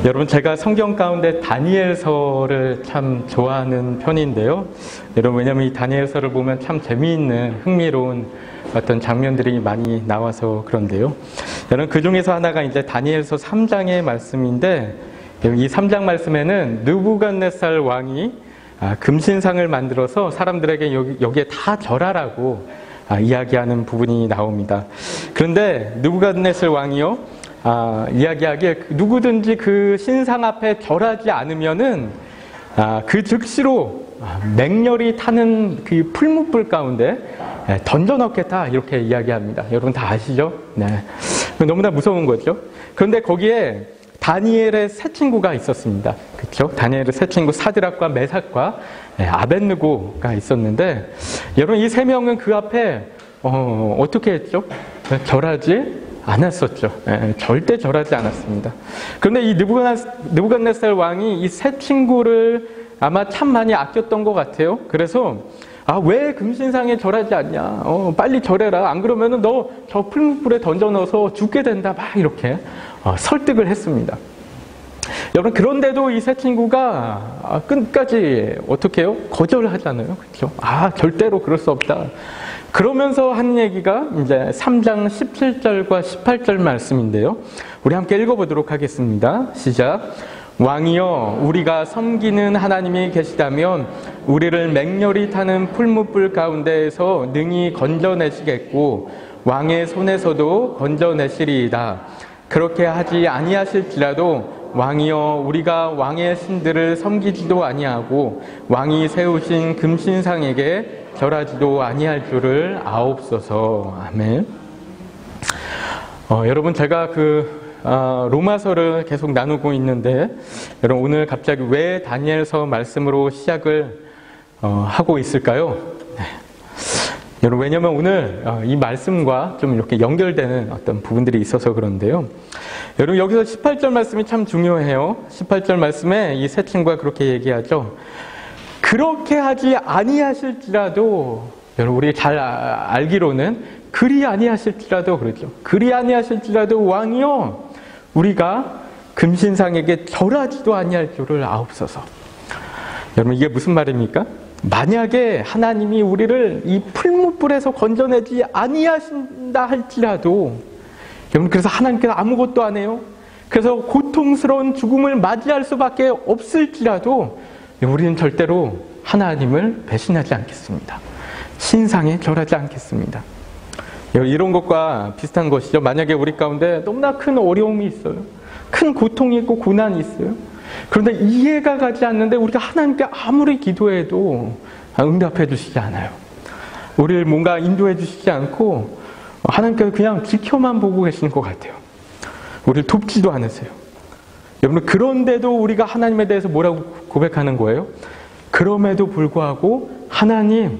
여러분, 제가 성경 가운데 다니엘서를 참 좋아하는 편인데요. 여러분, 왜냐하면 이 다니엘서를 보면 참 재미있는 흥미로운 어떤 장면들이 많이 나와서 그런데요. 여러분, 그 중에서 하나가 이제 다니엘서 3장의 말씀인데, 이 3장 말씀에는 느부갓네살 왕이 금신상을 만들어서 사람들에게 여기에 다 절하라고 이야기하는 부분이 나옵니다. 그런데 느부갓네살 왕이요, 이야기하기에 누구든지 그 신상 앞에 절하지 않으면은 그 즉시로 맹렬히 타는 그 풀무불 가운데 던져 넣겠다, 이렇게 이야기합니다. 여러분 다 아시죠? 네. 너무나 무서운 거죠. 그런데 거기에 다니엘의 세 친구가 있었습니다. 그렇죠? 다니엘의 세 친구 사드락과 메삭과 아벳느고가 있었는데, 여러분 이 세 명은 그 앞에 어떻게 했죠? 절하지 않았었죠. 절대 절하지 않았습니다. 그런데 이 느부갓네살 왕이 이 세 친구를 아마 참 많이 아꼈던 것 같아요. 그래서 왜 금신상에 절하지 않냐? 빨리 절해라. 안 그러면은 너 저 풀무불에 던져 넣어서 죽게 된다. 막 이렇게 설득을 했습니다. 여러분, 그런데도 이 세 친구가 끝까지 어떻게 해요? 거절을 하잖아요. 그렇죠? 절대로 그럴 수 없다. 그러면서 하는 얘기가 이제 3장 17절과 18절 말씀인데요. 우리 함께 읽어보도록 하겠습니다. 시작. 왕이여, 우리가 섬기는 하나님이 계시다면 우리를 맹렬히 타는 풀무불 가운데에서 능히 건져내시겠고 왕의 손에서도 건져내시리이다. 그렇게 하지 아니하실지라도 왕이여, 우리가 왕의 신들을 섬기지도 아니하고 왕이 세우신 금신상에게 절하지도 아니할 줄을 아옵소서. 아멘. 여러분, 제가 로마서를 계속 나누고 있는데, 여러분 오늘 갑자기 왜 다니엘서 말씀으로 시작을 하고 있을까요? 네. 여러분, 왜냐면 오늘 이 말씀과 좀 이렇게 연결되는 어떤 부분들이 있어서 그런데요. 여러분, 여기서 18절 말씀이 참 중요해요. 18절 말씀에 이 세 친구가 그렇게 얘기하죠. 그렇게 하지 아니하실지라도, 여러분 우리 잘 알기로는 그리 아니하실지라도 그러죠. 그리 아니하실지라도 왕이요, 우리가 금신상에게 절하지도 아니할 줄을 아옵소서. 여러분, 이게 무슨 말입니까? 만약에 하나님이 우리를 이 풀무불에서 건져내지 아니하신다 할지라도, 여러분, 그래서 하나님께서 아무것도 안 해요. 그래서 고통스러운 죽음을 맞이할 수밖에 없을지라도 우리는 절대로 하나님을 배신하지 않겠습니다. 신상에 절하지 않겠습니다. 이런 것과 비슷한 것이죠. 만약에 우리 가운데 너무나 큰 어려움이 있어요. 큰 고통이 있고 고난이 있어요. 그런데 이해가 가지 않는데 우리가 하나님께 아무리 기도해도 응답해 주시지 않아요. 우리를 뭔가 인도해 주시지 않고 하나님께서 그냥 지켜만 보고 계시는 것 같아요. 우리를 돕지도 않으세요. 여러분, 그런데도 우리가 하나님에 대해서 뭐라고 고백하는 거예요? 그럼에도 불구하고 하나님,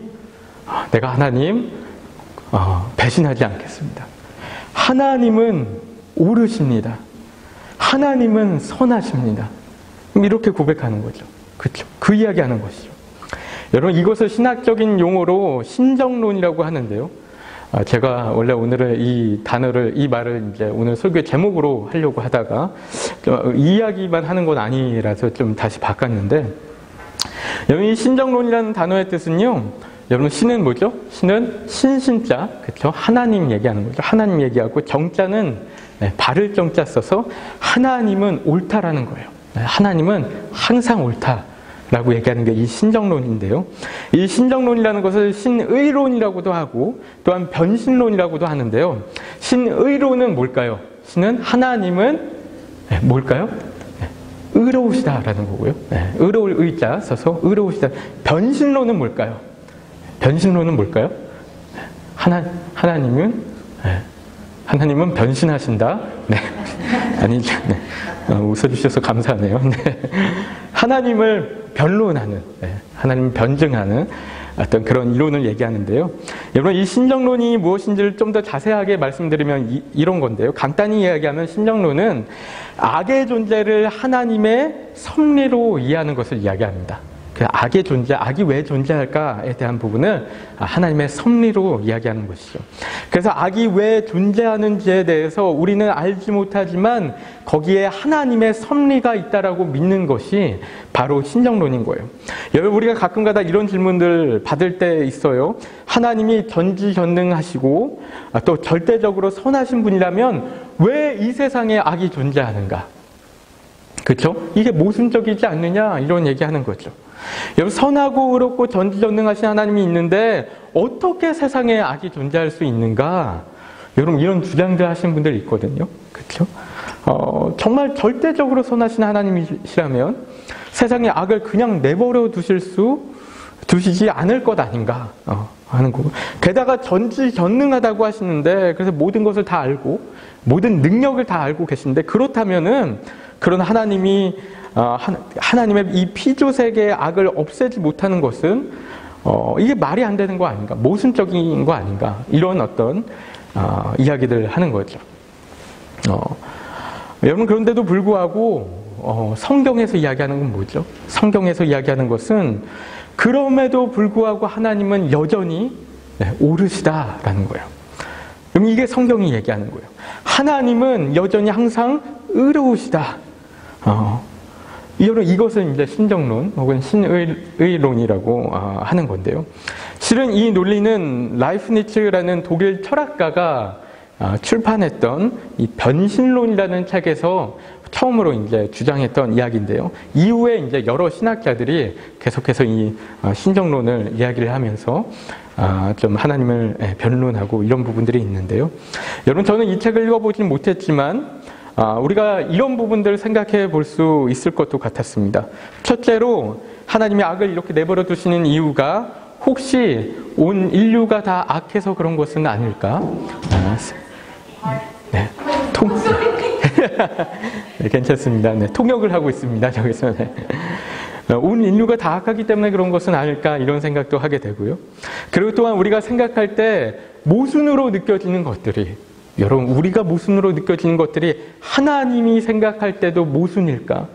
내가 하나님 배신하지 않겠습니다. 하나님은 옳으십니다. 하나님은 선하십니다. 이렇게 고백하는 거죠. 그렇죠? 그 이야기하는 것이죠. 여러분, 이것을 신학적인 용어로 신정론이라고 하는데요. 제가 원래 오늘은 이 말을 이제 오늘 설교의 제목으로 하려고 하다가 이야기만 하는 건 아니라서 좀 다시 바꿨는데, 여러분 이 신정론이라는 단어의 뜻은요, 여러분 신은 뭐죠? 신은 신신자, 그렇죠? 하나님 얘기하는 거죠. 하나님 얘기하고, 정자는 바를 정자 써서 하나님은 옳다라는 거예요. 하나님은 항상 옳다라고 얘기하는 게 이 신정론인데요. 이 신정론이라는 것을 신의론이라고도 하고 또한 변신론이라고도 하는데요. 신의론은 뭘까요? 신은 하나님은 뭘까요? 의로우시다라는 거고요. 의로울 의자 써서 의로우시다. 변신론은 뭘까요? 변신론은 뭘까요? 하나님은 변신하신다. 네. 아니죠. 네. 웃어주셔서 감사하네요. 네. 하나님을 변론하는, 하나님을 변증하는 어떤 그런 이론을 얘기하는데요. 여러분, 이 신정론이 무엇인지를 좀 더 자세하게 말씀드리면 이런 건데요. 간단히 이야기하면 신정론은 악의 존재를 하나님의 섭리로 이해하는 것을 이야기합니다. 그 악의 존재, 악이 왜 존재할까에 대한 부분을 하나님의 섭리로 이야기하는 것이죠. 그래서 악이 왜 존재하는지에 대해서 우리는 알지 못하지만 거기에 하나님의 섭리가 있다라고 믿는 것이 바로 신정론인 거예요. 여러분, 우리가 가끔가다 이런 질문들 받을 때 있어요. 하나님이 전지전능하시고 또 절대적으로 선하신 분이라면 왜 이 세상에 악이 존재하는가? 그렇죠? 이게 모순적이지 않느냐? 이런 얘기하는 거죠. 여러분, 선하고 의롭고 전지전능하신 하나님이 있는데 어떻게 세상에 악이 존재할 수 있는가? 여러분, 이런 주장들 하신 분들 있거든요. 그렇죠? 정말 절대적으로 선하신 하나님이시라면 세상에 악을 그냥 내버려 두시지 않을 것 아닌가 하는 거고. 게다가 전지전능하다고 하시는데, 그래서 모든 것을 다 알고 모든 능력을 다 알고 계신데, 그렇다면은 그런 하나님이 하나님의 이 피조세계의 악을 없애지 못하는 것은 이게 말이 안 되는 거 아닌가, 모순적인 거 아닌가, 이런 어떤 이야기들 하는 거죠. 여러분, 그런데도 불구하고 성경에서 이야기하는 건 뭐죠? 성경에서 이야기하는 것은 그럼에도 불구하고 하나님은 여전히 옳으시다라는 거예요. 그럼 이게 성경이 얘기하는 거예요. 하나님은 여전히 항상 의로우시다. 이것은 이제 신정론 혹은 신의론이라고 하는 건데요. 실은 이 논리는 라이프니츠라는 독일 철학가가 출판했던 이 변신론이라는 책에서 처음으로 이제 주장했던 이야기인데요. 이후에 이제 여러 신학자들이 계속해서 이 신정론을 이야기를 하면서 좀 하나님을 변론하고 이런 부분들이 있는데요. 여러분, 저는 이 책을 읽어보진 못했지만 우리가 이런 부분들을 생각해 볼 수 있을 것도 같았습니다. 첫째로, 하나님이 악을 이렇게 내버려 두시는 이유가 혹시 온 인류가 다 악해서 그런 것은 아닐까? 네, 네, 괜찮습니다. 네, 통역을 하고 있습니다. 저기서. 네. 온 인류가 다 악하기 때문에 그런 것은 아닐까, 이런 생각도 하게 되고요. 그리고 또한 우리가 생각할 때 모순으로 느껴지는 것들이, 여러분, 우리가 모순으로 느껴지는 것들이 하나님이 생각할 때도 모순일까?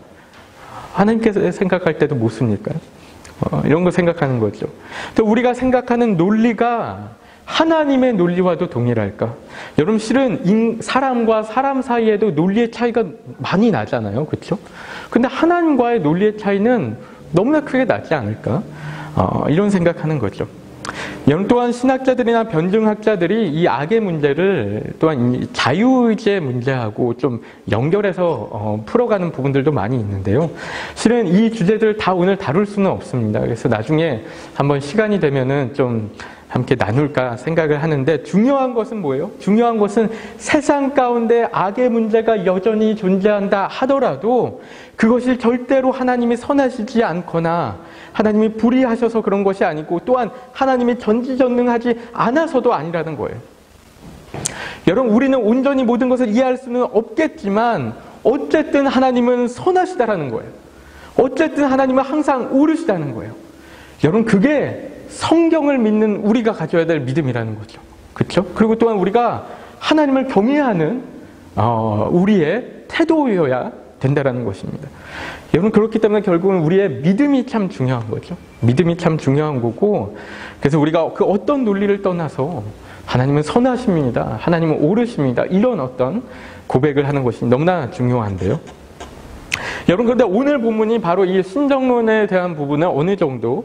하나님께서 생각할 때도 모순일까요? 이런 거 생각하는 거죠. 또 우리가 생각하는 논리가 하나님의 논리와도 동일할까? 여러분, 실은 사람과 사람 사이에도 논리의 차이가 많이 나잖아요. 그렇죠? 근데 하나님과의 논리의 차이는 너무나 크게 나지 않을까? 이런 생각하는 거죠. 여러분, 또한 신학자들이나 변증학자들이 이 악의 문제를 또한 이 자유의지의 문제하고 좀 연결해서 풀어가는 부분들도 많이 있는데요. 실은 이 주제들을 다 오늘 다룰 수는 없습니다. 그래서 나중에 한번 시간이 되면은 좀 함께 나눌까 생각을 하는데, 중요한 것은 뭐예요? 중요한 것은 세상 가운데 악의 문제가 여전히 존재한다 하더라도 그것이 절대로 하나님이 선하시지 않거나 하나님이 불의하셔서 그런 것이 아니고, 또한 하나님이 전지전능하지 않아서도 아니라는 거예요. 여러분, 우리는 온전히 모든 것을 이해할 수는 없겠지만 어쨌든 하나님은 선하시다라는 거예요. 어쨌든 하나님은 항상 옳으시다는 거예요. 여러분, 그게 성경을 믿는 우리가 가져야 될 믿음이라는 거죠. 그렇죠? 그리고 또한 우리가 하나님을 경외하는 우리의 태도여야 된다라는 것입니다. 여러분, 그렇기 때문에 결국은 우리의 믿음이 참 중요한 거죠. 믿음이 참 중요한 거고, 그래서 우리가 그 어떤 논리를 떠나서 하나님은 선하십니다, 하나님은 옳으십니다, 이런 어떤 고백을 하는 것이 너무나 중요한데요. 여러분, 그런데 오늘 본문이 바로 이 신정론에 대한 부분을 어느 정도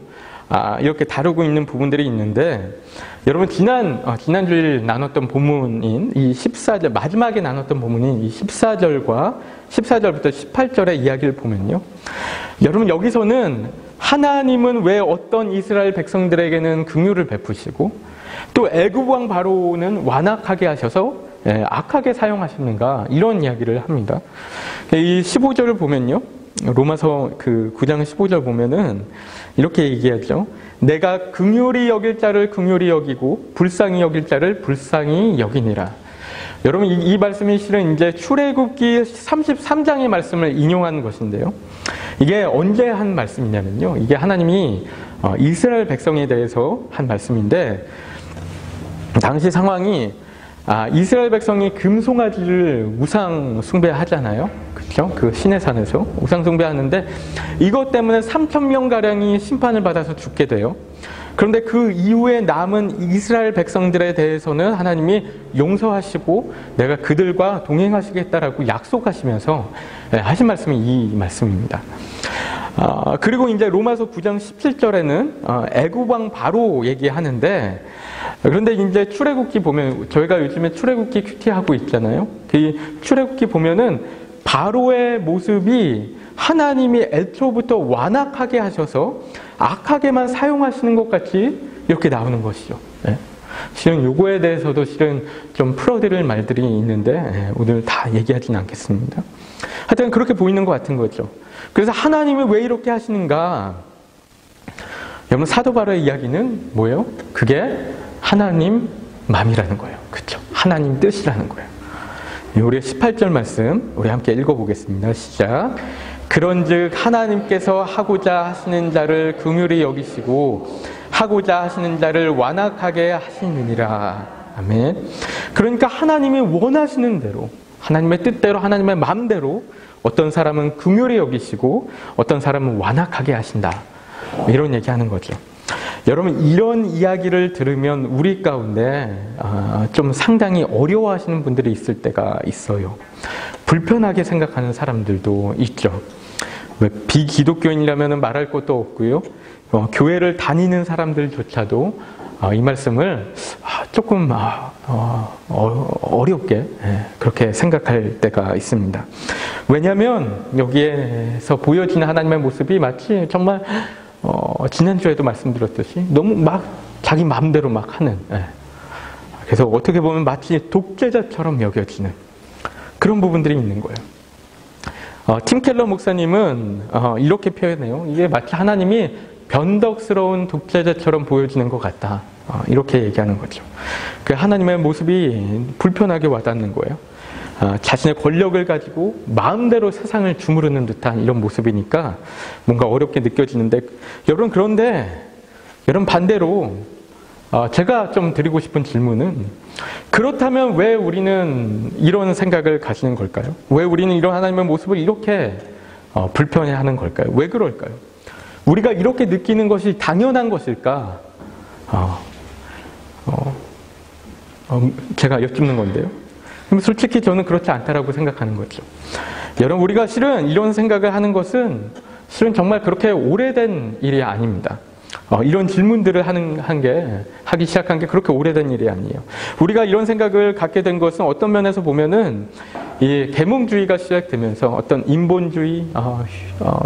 이렇게 다루고 있는 부분들이 있는데, 여러분, 지난주일 나눴던 본문인 이 14절, 마지막에 나눴던 본문인 이 14절부터 18절의 이야기를 보면요. 여러분, 여기서는 하나님은 왜 어떤 이스라엘 백성들에게는 긍휼을 베푸시고 또 애굽 왕 바로는 완악하게 하셔서 악하게 사용하시는가, 이런 이야기를 합니다. 이 15절을 보면요. 로마서 그 9장 15절 보면은 이렇게 얘기하죠. 내가 긍휼히 여길 자를 긍휼히 여기고 불쌍히 여길 자를 불쌍히 여기니라. 여러분, 이 말씀이 실은 이제 출애굽기 33장의 말씀을 인용하는 것인데요. 이게 언제 한 말씀이냐면요. 이게 하나님이 이스라엘 백성에 대해서 한 말씀인데, 당시 상황이 이스라엘 백성이 금송아지를 우상 숭배하잖아요. 그렇죠? 그 신의 산에서 우상 숭배하는데 이것 때문에 3,000명가량이 심판을 받아서 죽게 돼요. 그런데 그 이후에 남은 이스라엘 백성들에 대해서는 하나님이 용서하시고 내가 그들과 동행하시겠다라고 약속하시면서 하신 말씀이 이 말씀입니다. 그리고 이제 로마서 9장 17절에는 애굽 왕 바로 얘기하는데, 그런데 이제 출애굽기 보면 저희가 요즘에 출애굽기 큐티하고 있잖아요. 그 출애굽기 보면은 바로의 모습이 하나님이 애초부터 완악하게 하셔서 악하게만 사용하시는 것 같이 이렇게 나오는 것이죠. 네. 실은 요거에 대해서도 실은 좀 풀어드릴 말들이 있는데 오늘 다 얘기하지는 않겠습니다. 하여튼 그렇게 보이는 것 같은 거죠. 그래서 하나님이 왜 이렇게 하시는가? 여러분 사도 바로의 이야기는 뭐예요? 그게 하나님 마음이라는 거예요. 그렇죠? 하나님 뜻이라는 거예요. 우리 18절 말씀 우리 함께 읽어보겠습니다. 시작. 그런즉 하나님께서 하고자 하시는 자를 긍휼히 여기시고 하고자 하시는 자를 완악하게 하시느니라. 아멘. 그러니까 하나님이 원하시는 대로, 하나님의 뜻대로, 하나님의 마음대로 어떤 사람은 긍휼히 여기시고 어떤 사람은 완악하게 하신다. 이런 얘기하는 거죠. 여러분 이런 이야기를 들으면 우리 가운데 좀 상당히 어려워하시는 분들이 있을 때가 있어요. 불편하게 생각하는 사람들도 있죠. 왜 비기독교인이라면 말할 것도 없고요. 교회를 다니는 사람들조차도 이 말씀을 조금 어렵게 그렇게 생각할 때가 있습니다. 왜냐하면 여기에서 보여지는 하나님의 모습이 마치 정말 지난주에도 말씀드렸듯이 너무 막 자기 마음대로 막 하는, 그래서 어떻게 보면 마치 독재자처럼 여겨지는 그런 부분들이 있는 거예요. 팀 켈러 목사님은 이렇게 표현해요. 이게 마치 하나님이 변덕스러운 독재자처럼 보여지는 것 같다. 이렇게 얘기하는 거죠. 그 하나님의 모습이 불편하게 와닿는 거예요. 자신의 권력을 가지고 마음대로 세상을 주무르는 듯한 이런 모습이니까 뭔가 어렵게 느껴지는데, 여러분 그런데 여러분 반대로 제가 좀 드리고 싶은 질문은, 그렇다면 왜 우리는 이런 생각을 가지는 걸까요? 왜 우리는 이런 하나님의 모습을 이렇게 불편해하는 걸까요? 왜 그럴까요? 우리가 이렇게 느끼는 것이 당연한 것일까? 제가 여쭙는 건데요. 솔직히 저는 그렇지 않다라고 생각하는 거죠. 여러분 우리가 실은 이런 생각을 하는 것은 실은 정말 그렇게 오래된 일이 아닙니다. 이런 질문들을 하기 시작한 게 그렇게 오래된 일이 아니에요. 우리가 이런 생각을 갖게 된 것은 어떤 면에서 보면은 이 계몽주의가 시작되면서 어떤 인본주의,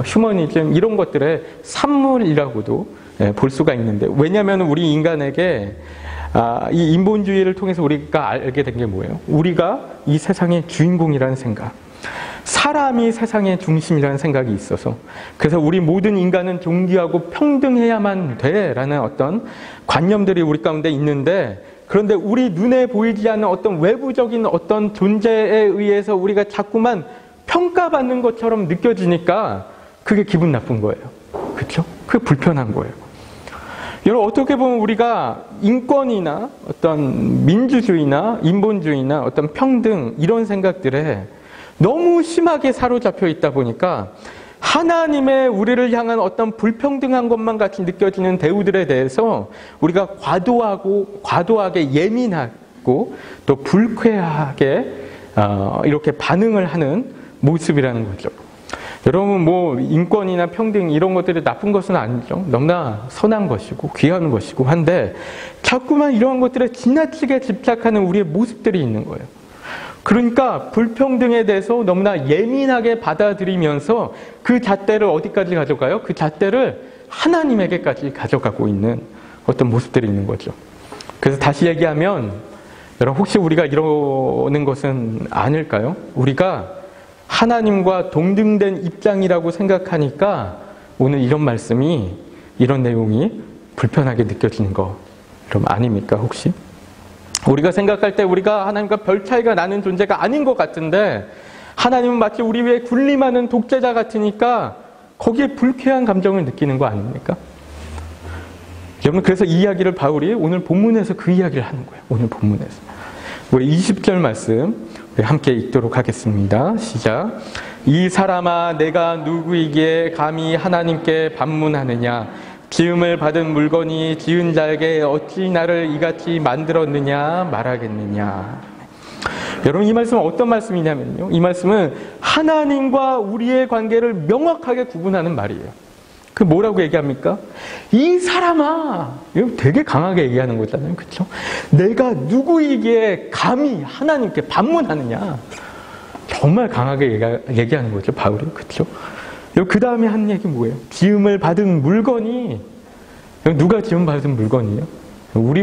휴머니즘 이런 것들의 산물이라고도 볼 수가 있는데, 왜냐하면 우리 인간에게 이 인본주의를 통해서 우리가 알게 된 게 뭐예요? 우리가 이 세상의 주인공이라는 생각, 사람이 세상의 중심이라는 생각이 있어서, 그래서 우리 모든 인간은 존귀하고 평등해야만 돼라는 어떤 관념들이 우리 가운데 있는데, 그런데 우리 눈에 보이지 않는 어떤 외부적인 어떤 존재에 의해서 우리가 자꾸만 평가받는 것처럼 느껴지니까 그게 기분 나쁜 거예요. 그렇죠? 그게 불편한 거예요. 여러분 어떻게 보면 우리가 인권이나 어떤 민주주의나 인본주의나 어떤 평등 이런 생각들에 너무 심하게 사로잡혀 있다 보니까 하나님의 우리를 향한 어떤 불평등한 것만 같이 느껴지는 대우들에 대해서 우리가 과도하게 예민하고 또 불쾌하게 이렇게 반응을 하는 모습이라는 거죠. 여러분 뭐 인권이나 평등 이런 것들이 나쁜 것은 아니죠. 너무나 선한 것이고 귀한 것이고 한데 자꾸만 이런 것들에 지나치게 집착하는 우리의 모습들이 있는 거예요. 그러니까 불평등에 대해서 너무나 예민하게 받아들이면서 그 잣대를 어디까지 가져가요? 그 잣대를 하나님에게까지 가져가고 있는 어떤 모습들이 있는 거죠. 그래서 다시 얘기하면 여러분 혹시 우리가 이러는 것은 아닐까요? 우리가 하나님과 동등된 입장이라고 생각하니까 오늘 이런 말씀이, 이런 내용이 불편하게 느껴지는 거 그럼 아닙니까 혹시? 우리가 생각할 때 우리가 하나님과 별 차이가 나는 존재가 아닌 것 같은데 하나님은 마치 우리 위에 군림하는 독재자 같으니까 거기에 불쾌한 감정을 느끼는 거 아닙니까? 여러분 그래서 이 이야기를 바울이 오늘 본문에서 그 이야기를 하는 거예요. 오늘 본문에서. 우리 20절 말씀 우리 함께 읽도록 하겠습니다. 시작. 이 사람아 내가 누구이기에 감히 하나님께 반문하느냐. 지음을 받은 물건이 지은 자에게 어찌 나를 이같이 만들었느냐 말하겠느냐. 여러분, 이 말씀은 어떤 말씀이냐면요, 이 말씀은 하나님과 우리의 관계를 명확하게 구분하는 말이에요. 그 뭐라고 얘기합니까? 이 사람아, 이거 되게 강하게 얘기하는 거잖아요, 그렇죠? 내가 누구이기에 감히 하나님께 반문하느냐. 정말 강하게 얘기하는 거죠, 바울이, 그렇죠? 그 다음에 한 얘기 뭐예요? 지음을 받은 물건이, 누가 지음 받은 물건이에요? 우리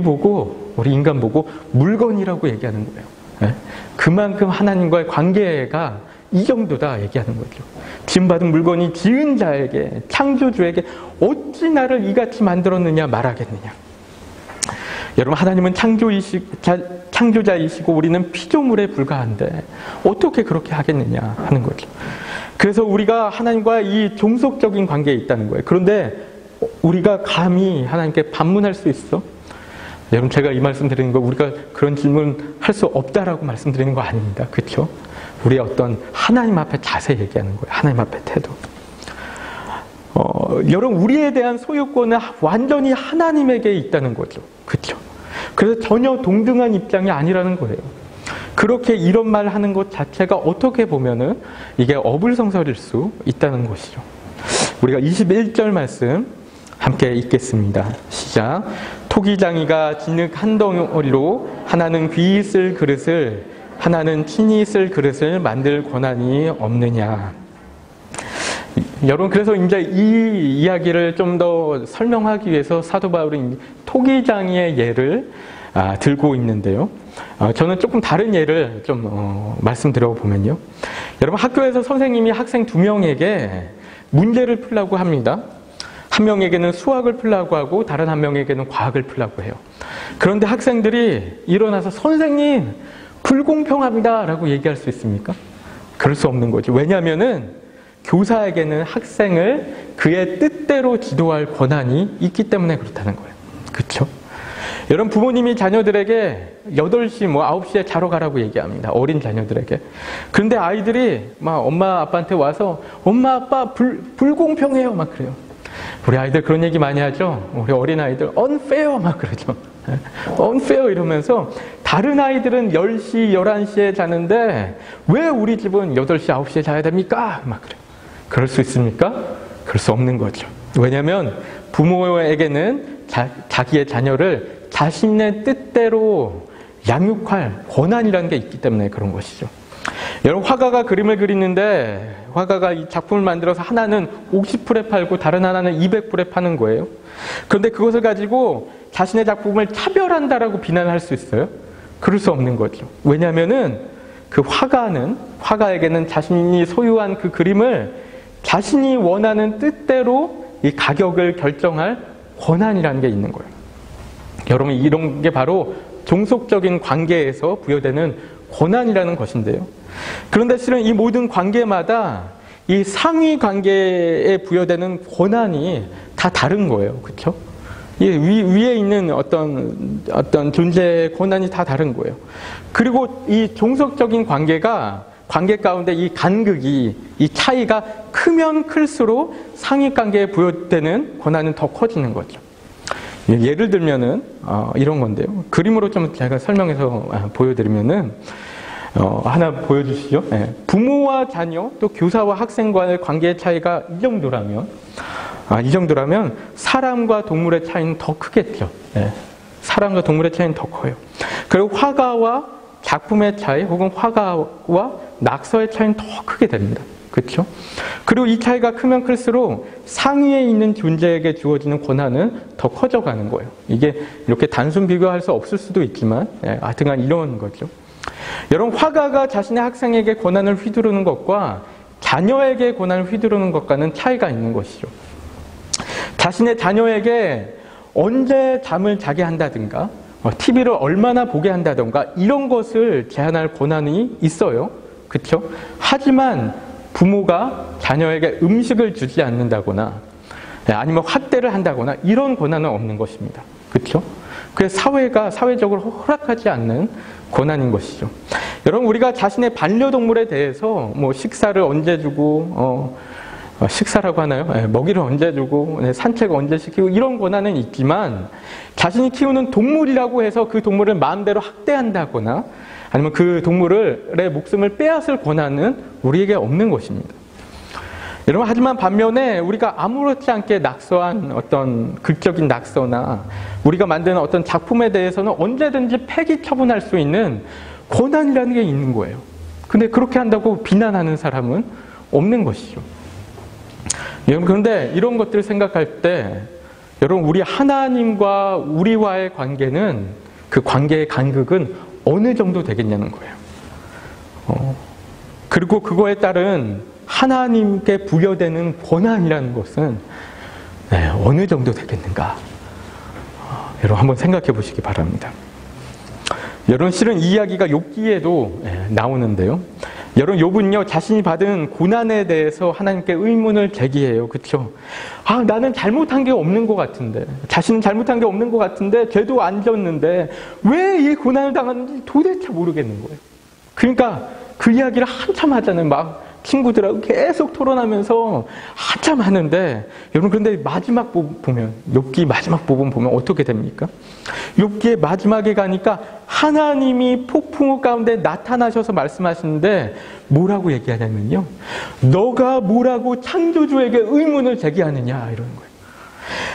인간 보고 물건이라고 얘기하는 거예요. 네? 그만큼 하나님과의 관계가 이 정도다 얘기하는 거죠. 지음받은 물건이 지은 자에게, 창조주에게 어찌 나를 이같이 만들었느냐 말하겠느냐. 여러분, 하나님은 창조자이시고 우리는 피조물에 불과한데 어떻게 그렇게 하겠느냐 하는 거죠. 그래서 우리가 하나님과 이 종속적인 관계에 있다는 거예요. 그런데 우리가 감히 하나님께 반문할 수 있어? 여러분, 제가 이 말씀 드리는 거, 우리가 그런 질문 할 수 없다라고 말씀드리는 거 아닙니다. 그렇죠? 우리의 어떤 하나님 앞에 자세 얘기하는 거예요. 하나님 앞에 태도. 여러분, 우리에 대한 소유권은 완전히 하나님에게 있다는 거죠. 그렇죠? 그래서 전혀 동등한 입장이 아니라는 거예요. 그렇게 이런 말 하는 것 자체가 어떻게 보면은 이게 어불성설일 수 있다는 것이죠. 우리가 21절 말씀 함께 읽겠습니다. 시작. 토기장이가 진흙 한 덩어리로 하나는 귀히 쓸 그릇을, 하나는 친히 쓸 그릇을 만들 권한이 없느냐. 여러분, 그래서 이제 이 이야기를 좀 더 설명하기 위해서 사도 바울은 토기장이의 예를 들고 있는데요. 저는 조금 다른 예를 좀 말씀드려 보면요. 여러분, 학교에서 선생님이 학생 2명에게 문제를 풀라고 합니다. 한 명에게는 수학을 풀라고 하고 다른 한 명에게는 과학을 풀라고 해요. 그런데 학생들이 일어나서 선생님 불공평합니다 라고 얘기할 수 있습니까? 그럴 수 없는 거죠. 왜냐하면은 교사에게는 학생을 그의 뜻대로 지도할 권한이 있기 때문에 그렇다는 거예요. 그렇죠? 여러분, 부모님이 자녀들에게 8시, 9시에 자러 가라고 얘기합니다. 어린 자녀들에게. 그런데 아이들이 막 엄마 아빠한테 와서 엄마 아빠 불공평해요 막 그래요. 우리 아이들 그런 얘기 많이 하죠. 우리 어린 아이들 unfair 막 그러죠. unfair 이러면서 다른 아이들은 10시, 11시에 자는데 왜 우리 집은 8시, 9시에 자야 됩니까? 막 그래요. 그럴 수 있습니까? 그럴 수 없는 거죠. 왜냐하면 부모에게는 자기의 자녀를 자신의 뜻대로 양육할 권한이라는 게 있기 때문에 그런 것이죠. 여러분, 화가가 그림을 그리는데 화가가 이 작품을 만들어서 하나는 50불에 팔고 다른 하나는 200불에 파는 거예요. 그런데 그것을 가지고 자신의 작품을 차별한다라고 비난할 수 있어요? 그럴 수 없는 거죠. 왜냐하면은 그 화가에게는 자신이 소유한 그 그림을 자신이 원하는 뜻대로 이 가격을 결정할 권한이라는 게 있는 거예요. 여러분, 이런 게 바로 종속적인 관계에서 부여되는 권한이라는 것인데요. 그런데 실은 이 모든 관계마다 이 상위 관계에 부여되는 권한이 다 다른 거예요. 그렇죠? 위에 있는 어떤 존재의 권한이 다 다른 거예요. 그리고 이 종속적인 관계 가운데 이 간극이, 이 차이가 크면 클수록 상위 관계에 부여되는 권한은 더 커지는 거죠. 예를 들면은 이런 건데요. 그림으로 좀 제가 설명해서 보여드리면은 하나 보여주시죠. 네. 부모와 자녀, 또 교사와 학생 간의 관계의 차이가 이 정도라면 사람과 동물의 차이는 더 크겠죠. 네. 사람과 동물의 차이는 더 커요. 그리고 화가와 작품의 차이, 혹은 화가와 낙서의 차이는 더 크게 됩니다. 그렇죠? 그리고 이 차이가 크면 클수록 상위에 있는 존재에게 주어지는 권한은 더 커져가는 거예요. 이게 이렇게 단순 비교할 수 없을 수도 있지만 하여튼간 이런 거죠. 여러분, 화가가 자신의 학생에게 권한을 휘두르는 것과 자녀에게 권한을 휘두르는 것과는 차이가 있는 것이죠. 자신의 자녀에게 언제 잠을 자게 한다든가 TV를 얼마나 보게 한다든가 이런 것을 제한할 권한이 있어요. 그렇죠? 하지만 부모가 자녀에게 음식을 주지 않는다거나 아니면 학대를 한다거나 이런 권한은 없는 것입니다. 그렇죠? 그래서 사회적으로 허락하지 않는 권한인 것이죠. 여러분, 우리가 자신의 반려동물에 대해서 뭐 식사를 언제 주고, 식사라고 하나요? 네, 먹이를 언제 주고, 네, 산책을 언제 시키고, 이런 권한은 있지만, 자신이 키우는 동물이라고 해서 그 동물을 마음대로 학대한다거나, 아니면 그 동물의 목숨을 빼앗을 권한은 우리에게 없는 것입니다. 여러분, 하지만 반면에 우리가 아무렇지 않게 낙서한 어떤 극적인 낙서나 우리가 만드는 어떤 작품에 대해서는 언제든지 폐기 처분할 수 있는 권한이라는 게 있는 거예요. 근데 그렇게 한다고 비난하는 사람은 없는 것이죠. 여러분, 그런데 이런 것들을 생각할 때 여러분, 우리 하나님과 우리와의 관계는, 그 관계의 간극은 어느 정도 되겠냐는 거예요. 그리고 그거에 따른 하나님께 부여되는 권한이라는 것은 어느 정도 되겠는가. 여러분, 한번 생각해 보시기 바랍니다. 여러분, 실은 이 이야기가 욥기에도 나오는데요. 여러분, 욥은요, 자신이 받은 고난에 대해서 하나님께 의문을 제기해요. 그렇죠? 나는 잘못한 게 없는 것 같은데, 자신은 잘못한 게 없는 것 같은데, 죄도 안 졌는데 왜 이 고난을 당하는지 도대체 모르겠는 거예요. 그러니까 그 이야기를 한참 하잖아요. 막 친구들하고 계속 토론하면서 한참 하는데, 여러분, 그런데 마지막 부분 보면, 욥기 마지막 부분 보면 어떻게 됩니까? 욥기의 마지막에 가니까 하나님이 폭풍우 가운데 나타나셔서 말씀하시는데 뭐라고 얘기하냐면요, 너가 뭐라고 창조주에게 의문을 제기하느냐, 이러는 거예요.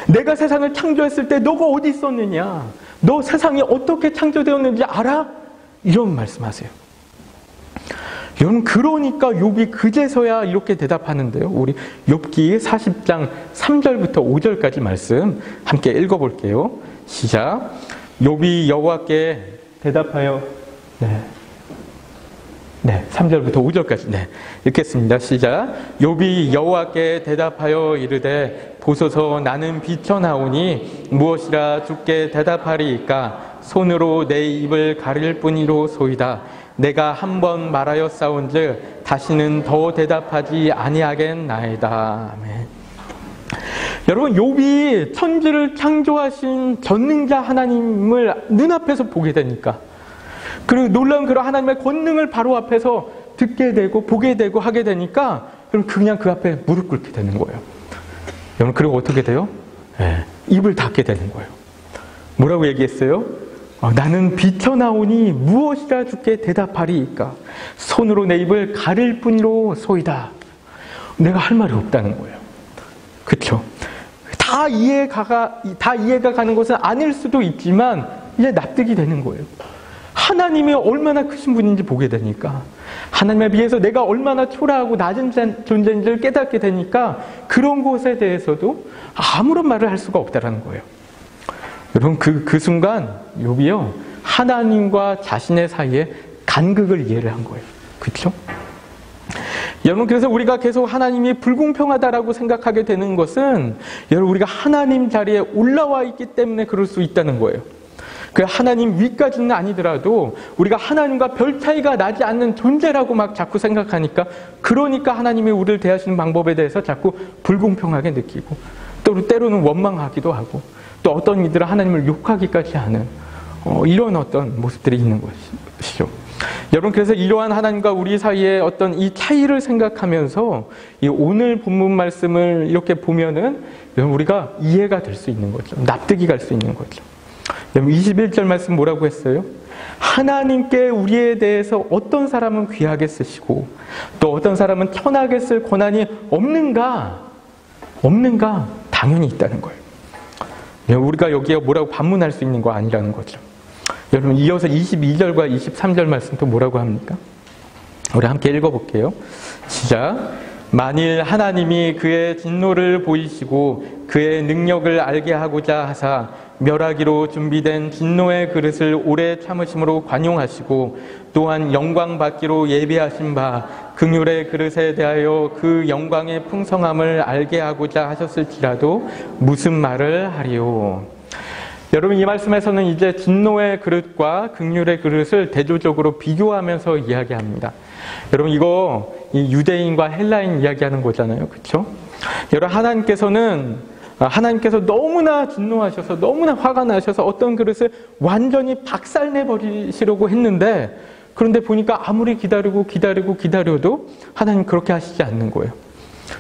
내가 세상을 창조했을 때 너가 어디 있었느냐, 너 세상이 어떻게 창조되었는지 알아? 이런 말씀하세요. 여러분, 그러니까 욥이 그제서야 이렇게 대답하는데요. 우리 욥기 40장 3절부터 5절까지 말씀 함께 읽어볼게요. 시작. 욥이 여호와께 대답하여, 3절부터 5절까지 읽겠습니다. 시작. 욥이 여호와께 대답하여 이르되, 보소서, 나는 비천하오니 무엇이라 주께 대답하리이까? 손으로 내 입을 가릴 뿐이로소이다. 내가 한 번 말하였사온즉 다시는 더 대답하지 아니하겠나이다. 아멘. 여러분, 욥이 천지를 창조하신 전능자 하나님을 눈앞에서 보게 되니까, 그리고 놀라운 그런 하나님의 권능을 바로 앞에서 듣게 되고 보게 되고 하게 되니까, 그냥 그 앞에 무릎 꿇게 되는 거예요. 여러분, 그리고 어떻게 돼요? 입을 닫게 되는 거예요. 뭐라고 얘기했어요? 나는 비천하오니 무엇이라 주께 대답하리이까? 손으로 내 입을 가릴 뿐이로소이다. 내가 할 말이 없다는 거예요. 그렇죠? 다 이해가 가는 것은 아닐 수도 있지만 이제 납득이 되는 거예요. 하나님이 얼마나 크신 분인지 보게 되니까, 하나님에 비해서 내가 얼마나 초라하고 낮은 존재인지를 깨닫게 되니까 그런 것에 대해서도 아무런 말을 할 수가 없다는 거예요. 여러분, 그 순간 욥이요, 하나님과 자신의 사이에 간극을 이해를 한 거예요. 그렇죠? 여러분, 그래서 우리가 계속 하나님이 불공평하다라고 생각하게 되는 것은, 여러분, 우리가 하나님 자리에 올라와 있기 때문에 그럴 수 있다는 거예요. 그 하나님 위까지는 아니더라도 우리가 하나님과 별 차이가 나지 않는 존재라고 막 자꾸 생각하니까, 그러니까 하나님이 우리를 대하시는 방법에 대해서 자꾸 불공평하게 느끼고, 또 때로는 원망하기도 하고, 또 어떤 이들은 하나님을 욕하기까지 하는 이런 어떤 모습들이 있는 것이죠. 여러분, 그래서 이러한 하나님과 우리 사이의 어떤 이 차이를 생각하면서 이 오늘 본문 말씀을 이렇게 보면은 우리가 이해가 될 수 있는 거죠. 납득이 갈 수 있는 거죠. 여러분, 21절 말씀 뭐라고 했어요? 하나님께 우리에 대해서 어떤 사람은 귀하게 쓰시고 또 어떤 사람은 천하게 쓸 권한이 없는가? 당연히 있다는 거예요. 우리가 여기에 뭐라고 반문할 수 있는 거 아니라는 거죠. 여러분, 이어서 22절과 23절 말씀 또 뭐라고 합니까? 우리 함께 읽어볼게요. 시작. 만일 하나님이 그의 진노를 보이시고 그의 능력을 알게 하고자 하사 멸하기로 준비된 진노의 그릇을 오래 참으심으로 관용하시고 또한 영광 받기로 예비하신 바 긍휼의 그릇에 대하여 그 영광의 풍성함을 알게 하고자 하셨을지라도 무슨 말을 하리요. 여러분, 이 말씀에서는 이제 진노의 그릇과 긍휼의 그릇을 대조적으로 비교하면서 이야기합니다. 여러분, 이거 유대인과 헬라인 이야기하는 거잖아요. 그렇죠? 여러분, 하나님께서 너무나 진노하셔서 너무나 화가 나셔서 어떤 그릇을 완전히 박살내버리시려고 했는데, 그런데 보니까 아무리 기다려도 하나님 그렇게 하시지 않는 거예요.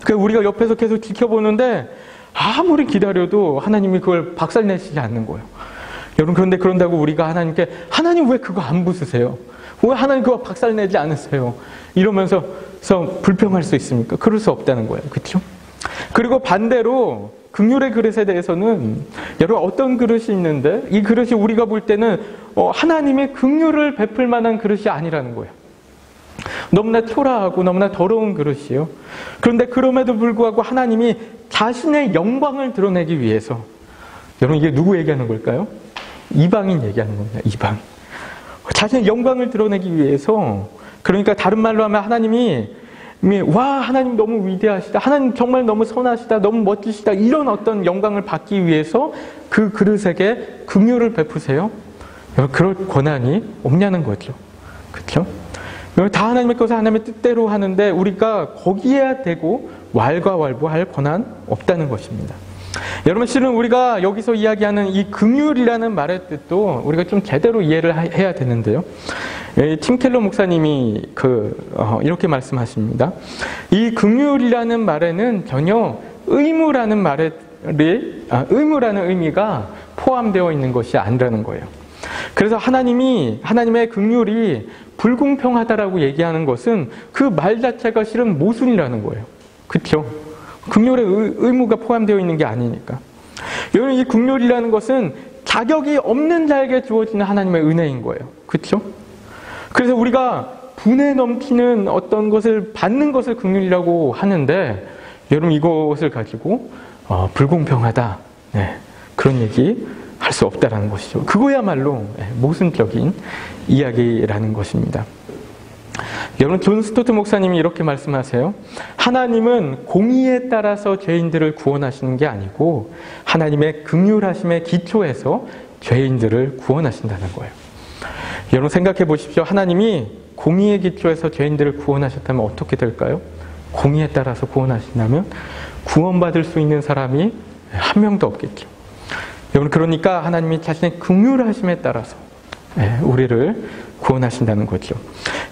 그러니까 우리가 옆에서 계속 지켜보는데 아무리 기다려도 하나님이 그걸 박살내시지 않는 거예요. 여러분, 그런데 그런다고 우리가 하나님께 하나님 왜 그거 안 부수세요? 왜 하나님 그거 박살내지 않으세요? 이러면서 불평할 수 있습니까? 그럴 수 없다는 거예요. 그렇죠? 그리고 반대로 긍휼의 그릇에 대해서는 여러분 어떤 그릇이 있는데 이 그릇이 우리가 볼 때는 하나님의 긍휼을 베풀 만한 그릇이 아니라는 거예요. 너무나 초라하고 너무나 더러운 그릇이에요. 그런데 그럼에도 불구하고 하나님이 자신의 영광을 드러내기 위해서, 여러분 이게 누구 얘기하는 걸까요? 이방인 얘기하는 겁니다. 이방인. 자신의 영광을 드러내기 위해서, 그러니까 다른 말로 하면 하나님이 하나님 너무 위대하시다, 하나님 정말 너무 선하시다, 너무 멋지시다, 이런 어떤 영광을 받기 위해서 그 그릇에게 긍휼을 베푸세요. 그럴 권한이 없냐는 거죠. 그렇죠? 다 하나님의 것을 하나님의 뜻대로 하는데 우리가 거기에 대고 왈가왈부할 권한 없다는 것입니다. 여러분, 실은 우리가 여기서 이야기하는 이 긍휼이라는 말의 뜻도 우리가 좀 제대로 이해를 해야 되는데요. 팀 켈러 목사님이 이렇게 말씀하십니다. 이 긍휼이라는 말에는 전혀 의무라는 의미가 포함되어 있는 것이 아니라는 거예요. 그래서 하나님의 긍휼이 불공평하다라고 얘기하는 것은 그 말 자체가 실은 모순이라는 거예요. 그렇죠? 긍휼의 의무가 포함되어 있는 게 아니니까. 여러분, 이 긍휼이라는 것은 자격이 없는 자에게 주어지는 하나님의 은혜인 거예요. 그렇죠? 그래서 우리가 분에 넘치는 어떤 것을 받는 것을 긍휼이라고 하는데, 여러분 이것을 가지고 불공평하다, 그런 얘기 할 수 없다라는 것이죠. 그거야말로 모순적인 이야기라는 것입니다. 여러분, 존 스토트 목사님이 이렇게 말씀하세요. 하나님은 공의에 따라서 죄인들을 구원하시는 게 아니고 하나님의 긍휼하심의 기초에서 죄인들을 구원하신다는 거예요. 여러분 생각해 보십시오. 하나님이 공의의 기초에서 죄인들을 구원하셨다면 어떻게 될까요? 공의에 따라서 구원하신다면 구원받을 수 있는 사람이 한 명도 없겠죠. 여러분, 그러니까 하나님이 자신의 긍휼하심에 따라서 우리를 구원하신다는 거죠.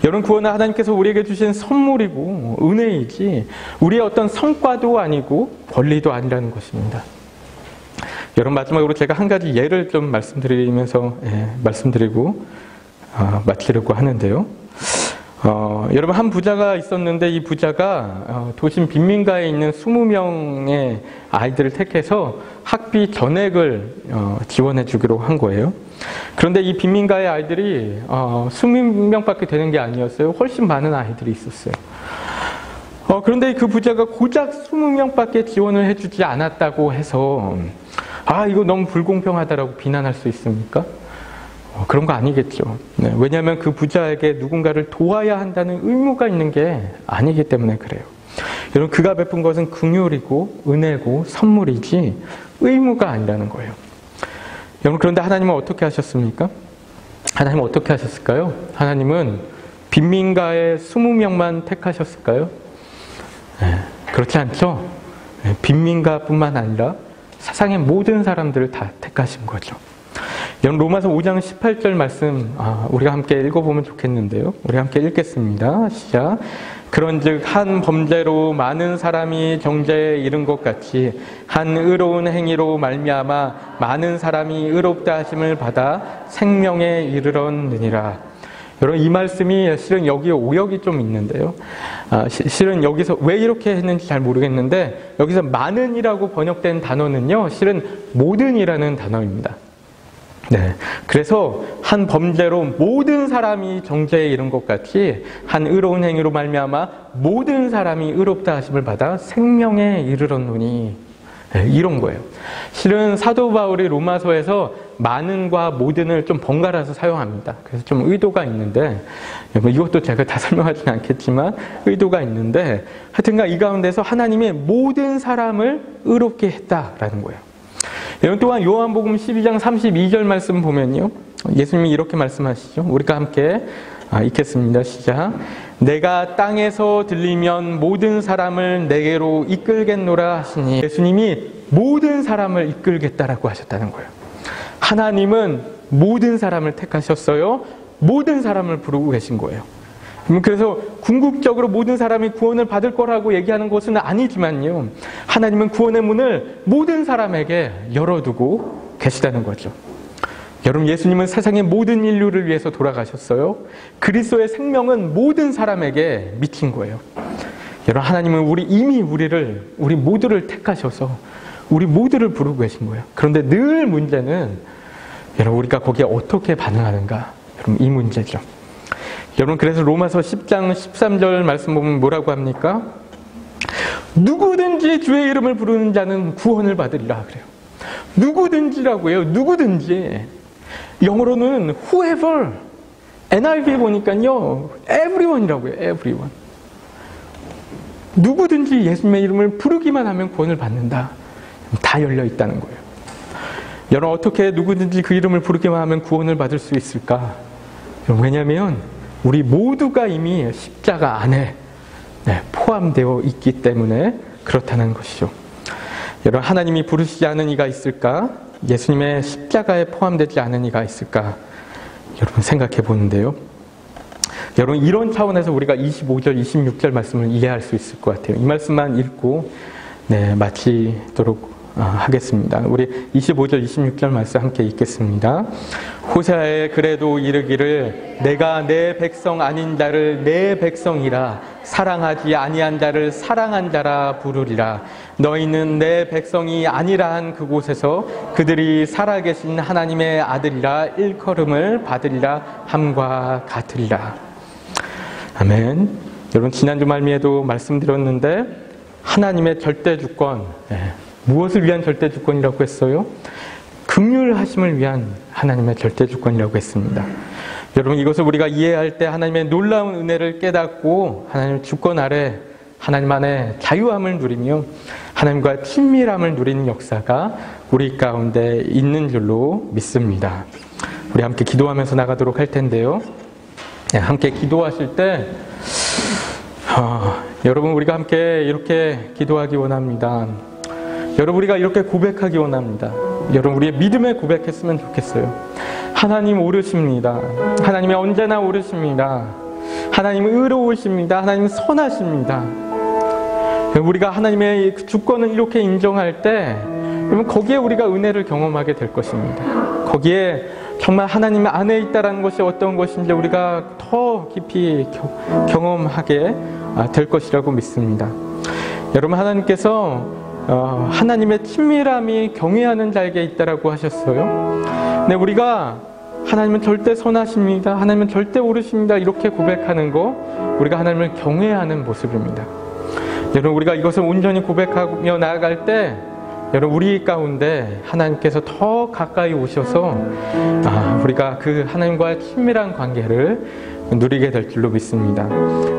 여러분, 구원은 하나님께서 우리에게 주신 선물이고 은혜이지 우리의 어떤 성과도 아니고 권리도 아니라는 것입니다. 여러분, 마지막으로 제가 한 가지 예를 좀 말씀드리고 마치려고 하는데요. 여러분, 한 부자가 있었는데 이 부자가 도심 빈민가에 있는 20명의 아이들을 택해서 학비 전액을 지원해 주기로 한 거예요. 그런데 이 빈민가의 아이들이 20명밖에 되는 게 아니었어요. 훨씬 많은 아이들이 있었어요. 그런데 그 부자가 고작 20명밖에 지원을 해주지 않았다고 해서 이거 너무 불공평하다라고 비난할 수 있습니까? 그런 거 아니겠죠. 왜냐하면 그 부자에게 누군가를 도와야 한다는 의무가 있는 게 아니기 때문에 그래요. 여러분, 그가 베푼 것은 긍휼이고 은혜고 선물이지 의무가 아니라는 거예요. 여러분, 그런데 하나님은 어떻게 하셨습니까? 하나님은 어떻게 하셨을까요? 하나님은 빈민가의 20명만 택하셨을까요? 그렇지 않죠. 빈민가뿐만 아니라 세상의 모든 사람들을 다 택하신 거죠. 여러분, 로마서 5장 18절 말씀 우리가 함께 읽어보면 좋겠는데요. 우리 함께 읽겠습니다. 시작. 그런즉 한 범죄로 많은 사람이 정죄에 이른 것 같이 한 의로운 행위로 말미암아 많은 사람이 의롭다 하심을 받아 생명에 이르렀느니라. 여러분, 이 말씀이 실은 여기에 오역이 좀 있는데요. 실은 여기서 왜 이렇게 했는지 잘 모르겠는데 여기서 많은이라고 번역된 단어는요, 실은 모든이라는 단어입니다. 그래서 한 범죄로 모든 사람이 정죄에 이른 것 같이 한 의로운 행위로 말미암아 모든 사람이 의롭다 하심을 받아 생명에 이르렀노니, 이런 거예요. 실은 사도 바울이 로마서에서 많은과 모든을 좀 번갈아서 사용합니다. 그래서 좀 의도가 있는데, 이것도 제가 다 설명하지는 않겠지만 의도가 있는데, 하여튼간 이 가운데서 하나님이 모든 사람을 의롭게 했다라는 거예요. 여러분, 또한 요한복음 12장 32절 말씀 보면요, 예수님이 이렇게 말씀하시죠. 우리가 함께 읽겠습니다. 시작. 내가 땅에서 들리면 모든 사람을 내게로 이끌겠노라 하시니, 예수님이 모든 사람을 이끌겠다라고 하셨다는 거예요. 하나님은 모든 사람을 택하셨어요. 모든 사람을 부르고 계신 거예요. 그래서 궁극적으로 모든 사람이 구원을 받을 거라고 얘기하는 것은 아니지만요. 하나님은 구원의 문을 모든 사람에게 열어두고 계시다는 거죠. 여러분, 예수님은 세상의 모든 인류를 위해서 돌아가셨어요. 그리스도의 생명은 모든 사람에게 미친 거예요. 여러분, 하나님은 우리 모두를 택하셔서 우리 모두를 부르고 계신 거예요. 그런데 늘 문제는 여러분, 우리가 거기에 어떻게 반응하는가? 여러분, 이 문제죠. 여러분, 그래서 로마서 10장 13절 말씀 보면 뭐라고 합니까? 누구든지 주의 이름을 부르는 자는 구원을 받으리라 그래요. 누구든지라고 해요. 누구든지. 영어로는 whoever. NIV 보니까요, everyone이라고 해요. everyone. 누구든지 예수님의 이름을 부르기만 하면 구원을 받는다. 다 열려 있다는 거예요. 여러분, 어떻게 누구든지 그 이름을 부르기만 하면 구원을 받을 수 있을까? 왜냐하면 우리 모두가 이미 십자가 안에 포함되어 있기 때문에 그렇다는 것이죠. 여러분, 하나님이 부르시지 않은 이가 있을까? 예수님의 십자가에 포함되지 않은 이가 있을까? 여러분, 생각해 보는데요. 여러분, 이런 차원에서 우리가 25절, 26절 말씀을 이해할 수 있을 것 같아요. 이 말씀만 읽고 마치도록 하겠습니다. 우리 25절, 26절 말씀 함께 읽겠습니다. 호세아에 그래도 이르기를 내가 내 백성 아닌 자를 내 백성이라 사랑하지 아니한 자를 사랑한 자라 부르리라. 너희는 내 백성이 아니라 한 그곳에서 그들이 살아계신 하나님의 아들이라 일컬음을 받으리라 함과 같으리라. 아멘. 여러분, 지난주 말미에도 말씀드렸는데 하나님의 절대 주권, 무엇을 위한 절대 주권이라고 했어요? 긍휼하심을 위한 하나님의 절대 주권이라고 했습니다. 여러분, 이것을 우리가 이해할 때 하나님의 놀라운 은혜를 깨닫고 하나님의 주권 아래 하나님 안에 자유함을 누리며 하나님과 친밀함을 누리는 역사가 우리 가운데 있는 줄로 믿습니다. 우리 함께 기도하면서 나가도록 할 텐데요. 함께 기도하실 때 여러분, 우리가 함께 이렇게 기도하기 원합니다. 여러분, 우리가 이렇게 고백하기 원합니다. 여러분, 우리의 믿음에 고백했으면 좋겠어요. 하나님 오르십니다. 하나님이 언제나 오르십니다. 하나님 의로우십니다. 하나님 선하십니다. 우리가 하나님의 주권을 이렇게 인정할 때 그러면 거기에 우리가 은혜를 경험하게 될 것입니다. 거기에 정말 하나님 안에 있다는 것이 어떤 것인지 우리가 더 깊이 경험하게 될 것이라고 믿습니다. 여러분, 하나님께서 하나님의 친밀함이 경외하는 자에게 있다라고 하셨어요. 근데 우리가 하나님은 절대 선하십니다. 하나님은 절대 오르십니다. 이렇게 고백하는 거 우리가 하나님을 경외하는 모습입니다. 여러분, 우리가 이것을 온전히 고백하며 나아갈 때 여러분, 우리 가운데 하나님께서 더 가까이 오셔서 우리가 그 하나님과의 친밀한 관계를 누리게 될 줄로 믿습니다.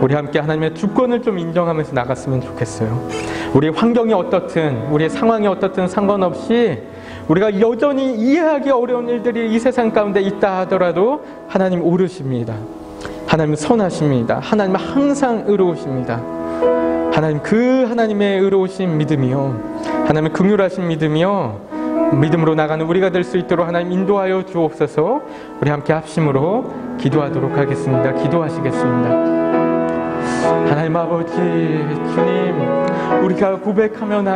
우리 함께 하나님의 주권을 좀 인정하면서 나갔으면 좋겠어요. 우리의 환경이 어떻든 우리의 상황이 어떻든 상관없이 우리가 여전히 이해하기 어려운 일들이 이 세상 가운데 있다 하더라도 하나님 오르십니다. 하나님 선하십니다. 하나님 항상 의로우십니다. 하나님, 그 하나님의 의로우신 믿음이요, 하나님의 긍휼하신 믿음이요, 믿음으로 나가는 우리가 될 수 있도록 하나님 인도하여 주옵소서. 우리 함께 합심으로 기도하도록 하겠습니다. 기도하시겠습니다. 하나님 아버지, 주님, 우리가 고백하며